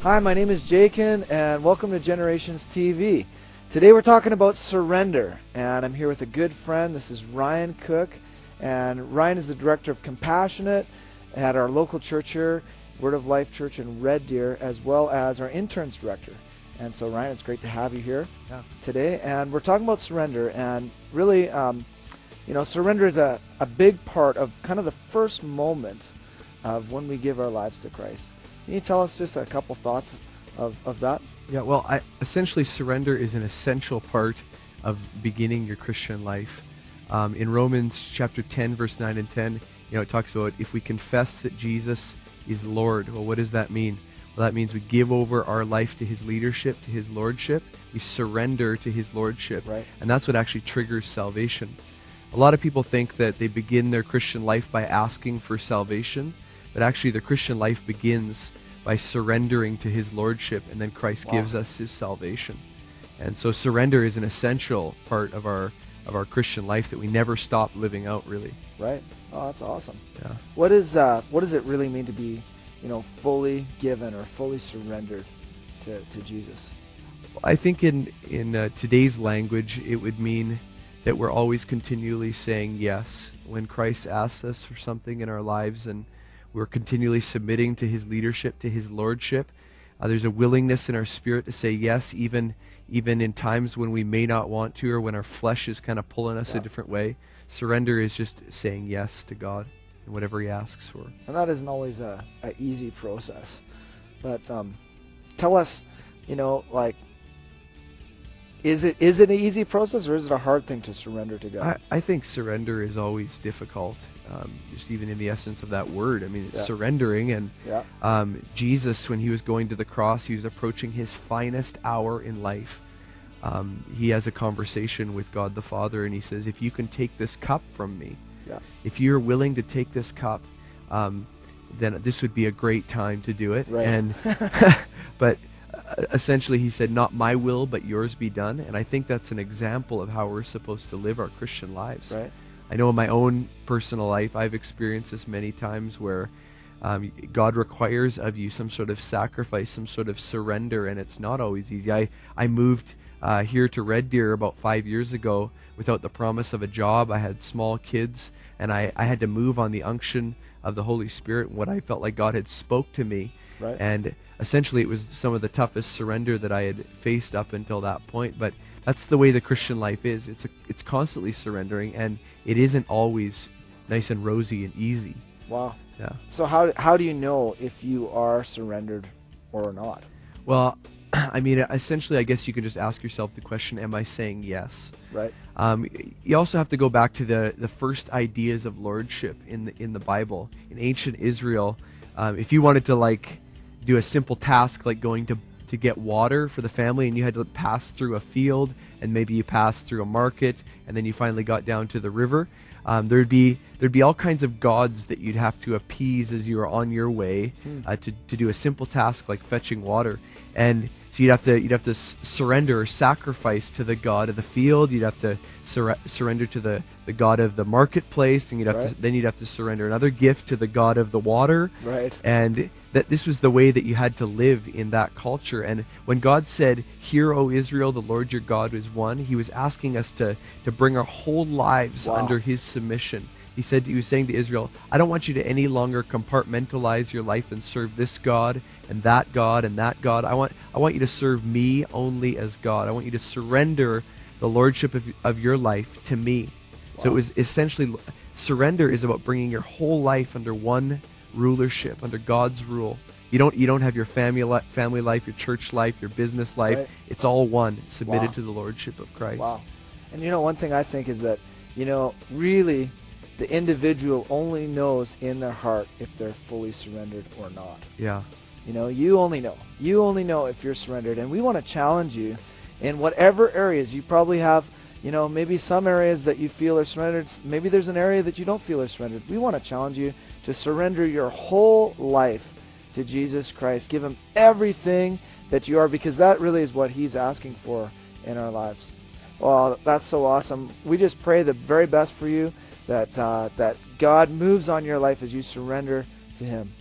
Hi, my name is Jakin, and welcome to Generations TV. Today we're talking about surrender, and I'm here with a good friend. This is Ryan Cook, and Ryan is the director of Compassionate at our local church here, Word of Life Church in Red Deer, as well as our interns director. And so, Ryan, it's great to have you here today, and we're talking about surrender, and really, surrender is a big part of kind of the first moment of when we give our lives to Christ. Can you tell us just a couple thoughts of that? Yeah, well, essentially surrender is an essential part of beginning your Christian life. In Romans chapter 10, verse 9 and 10, it talks about if we confess that Jesus is Lord. Well, what does that mean? Well, that means we give over our life to His leadership, to His lordship. We surrender to His lordship. Right. And that's what actually triggers salvation. A lot of people think that they begin their Christian life by asking for salvation, but actually their Christian life begins by surrendering to His lordship, and then Christ gives us His salvation. And so surrender is an essential part of our Christian life that we never stop living out, really. Right. Oh, that's awesome. Yeah. What does it really mean to be, fully given or fully surrendered to Jesus? I think in today's language, it would mean that we're always continually saying yes. When Christ asks us for something in our lives and we're continually submitting to His leadership, to His lordship, there's a willingness in our spirit to say yes, even in times when we may not want to, or when our flesh is kind of pulling us a different way. Surrender is just saying yes to God and whatever He asks for. And that isn't always a easy process. But tell us, is it an easy process, or is it a hard thing to surrender to God? I think surrender is always difficult, just even in the essence of that word. I mean, it's surrendering. And Jesus, when He was going to the cross, He was approaching His finest hour in life. He has a conversation with God the Father, and He says, if you can take this cup from me, if you're willing to take this cup, then this would be a great time to do it. Right. And but essentially He said, not my will, but yours be done. And I think that's an example of how we're supposed to live our Christian lives. Right. I know in my own personal life, I've experienced this many times where God requires of you some sort of sacrifice, some sort of surrender, and it's not always easy. I moved here to Red Deer about 5 years ago without the promise of a job. I had small kids, and I had to move on the unction of the Holy Spirit, what I felt like God had spoke to me. Right. And essentially it was some of the toughest surrender that I had faced up until that point. But that's the way the Christian life is. It's constantly surrendering, and it isn't always nice and rosy and easy. Wow. Yeah. So how do you know if you are surrendered or not? Well, I mean, essentially, I guess you can just ask yourself the question, am I saying yes? Right. You also have to go back to the first ideas of lordship in the Bible. In ancient Israel, if you wanted to do a simple task like going to get water for the family, and you had to pass through a field, and maybe you passed through a market, and then you finally got down to the river, there'd be all kinds of gods that you'd have to appease as you were on your way to do a simple task like fetching water. And so you'd have to surrender or sacrifice to the god of the field. You'd have to surrender to the god of the marketplace, and you'd have to surrender another gift to the god of the water. Right. And that this was the way that you had to live in that culture. And when God said, "Hear, O Israel, the Lord your God is one," He was asking us to bring our whole lives under His submission. He was saying to Israel, I don't want you to any longer compartmentalize your life and serve this God and that God and that God. I want you to serve me only as God. I want you to surrender the lordship of your life to me. Wow. So it was essentially, surrender is about bringing your whole life under one rulership, under God's rule. You don't have your family life, your church life, your business life. Right. It's all one, submitted to the lordship of Christ. Wow. And one thing I think is that, really, the individual only knows in their heart if they're fully surrendered or not. Yeah. You only know. You only know if you're surrendered. And we want to challenge you in whatever areas you probably have, maybe some areas that you feel are surrendered. Maybe there's an area that you don't feel are surrendered. We want to challenge you to surrender your whole life to Jesus Christ. Give Him everything that you are, because that really is what He's asking for in our lives. Well, that's so awesome. We just pray the very best for you, that God moves on your life as you surrender to Him.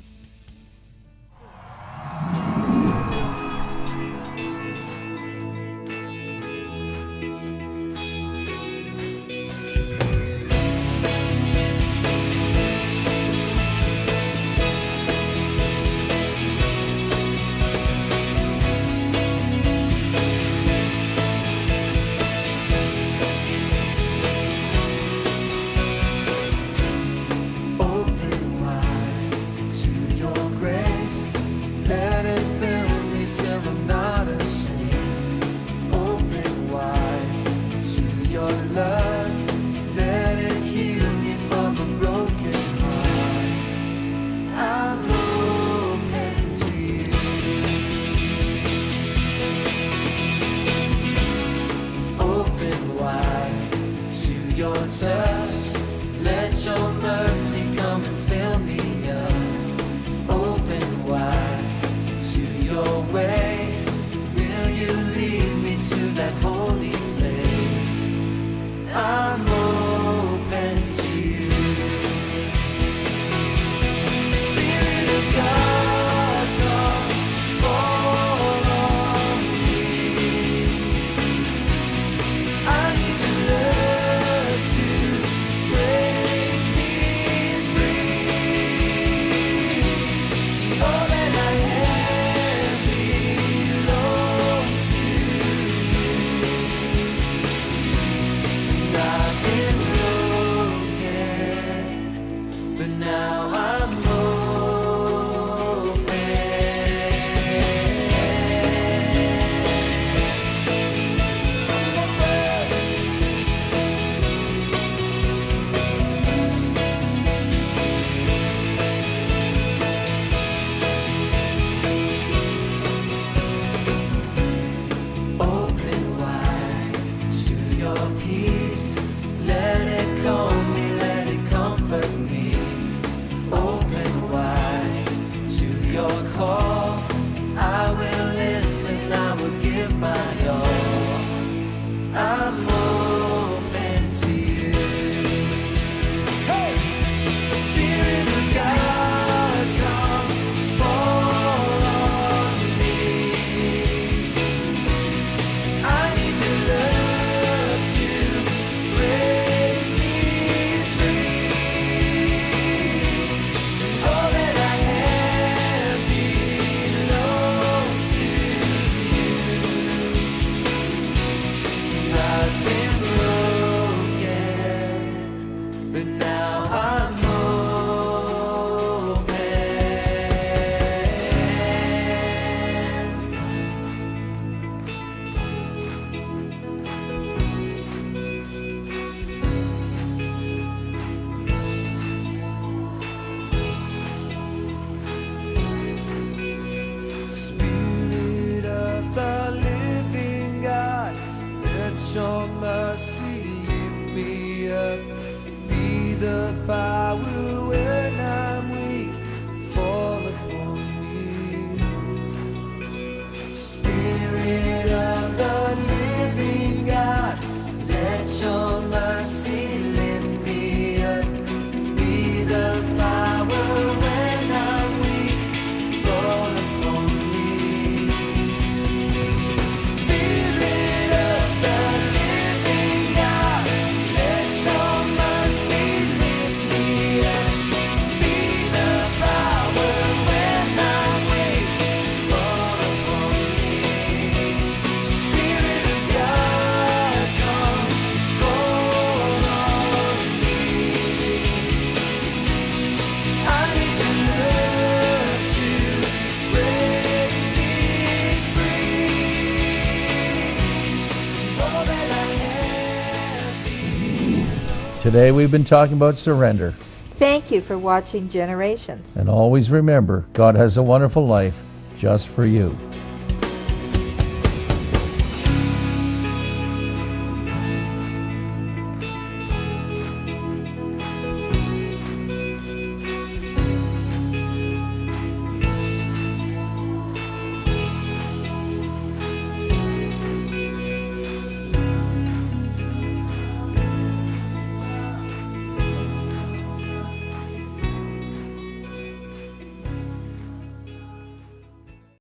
Today we've been talking about surrender. Thank you for watching Generations. And always remember, God has a wonderful life just for you.